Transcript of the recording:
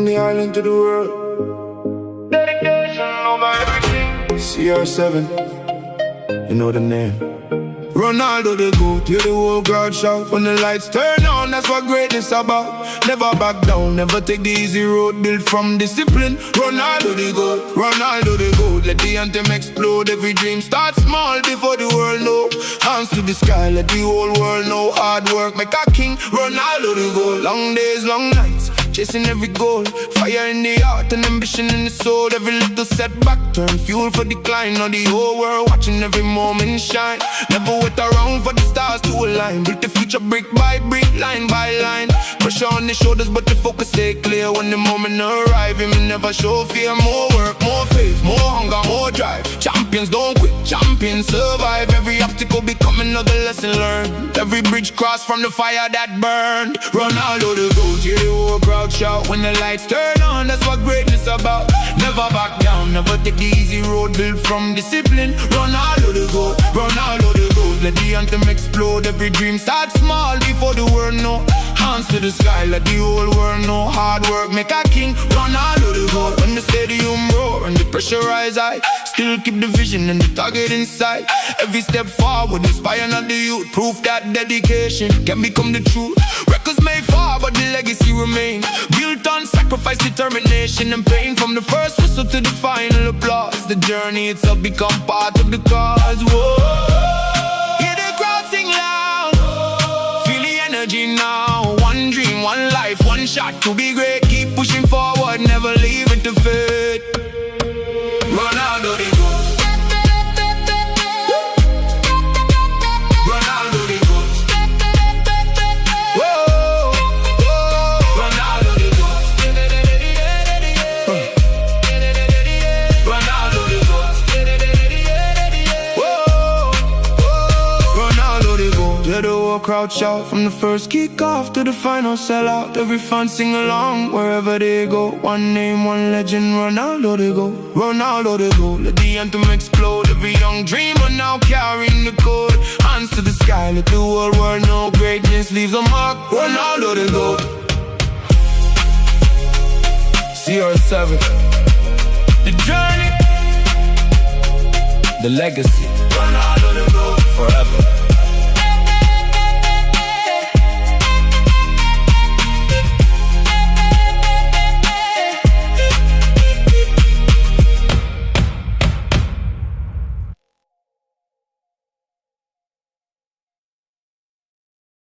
from the island to the world. Dedication over everything. CR7, you know the name. Ronaldo the GOAT, hear the whole crowd shout. When the lights turn on, that's what greatness about. Never back down, never take the easy road. Built from discipline, Ronaldo the GOAT. Ronaldo the GOAT, let the anthem explode. Every dream start small before the world know. Hands to the sky, let the whole world know. Hard work make a king, Ronaldo the GOAT. Long days, long nights, chasing every goal. Fire in the heart and ambition in the soul. Every little setback turn fuel for decline. Now the whole world watching every moment shine. Never wait around for the stars to align. Built the future brick by brick, line by line. Pressure on the shoulders but the focus stay clear. When the moment arrive, him never show fear. More work, more faith, more hunger, more drive. Champions don't quit, champions survive. Every obstacle become another lesson learned. Every bridge crossed from the fire that burned. Ronaldo the GOAT, hear the whole crowd shout. When the lights turn on, that's what greatness about. Never back down, never take the easy road. Built from discipline, Ronaldo the GOAT. Ronaldo the GOAT, let the anthem explode. Every dream start small before the world know. Hands to the sky, let the whole world know. Hard work make a king, Ronaldo the GOAT. When the stadium roar and the pressure rise high, still keep the vision and the target in sight. Every step forward, inspiring of the youth. Proof that dedication can become the truth. Records may fall, but the legacy remains. Built on sacrifice, determination, and pain. From the first whistle to the final applause, the journey itself become part of the cause. Whoa, hear the crowd sing loud. Feel the energy now. One dream, one life, one shot to be great. Keep pushing forward, never leave it to fate. Ronaldo the GOAT. Ronaldo the GOAT. Whoa, whoa. Ronaldo the GOAT. Ronaldo the GOAT. Whoa, whoa. Ronaldo the GOAT. Let the whole crowd shout. From the first kick-off to the final sellout. Every fan sing along wherever they go. One name, one legend, Ronaldo the GOAT. Ronaldo the GOAT, let the anthem explode. Every young dreamer now carrying the code. Hands to the sky, let the whole world know. Greatness leaves a mark, Ronaldo the GOAT. CR7, the journey, the legacy.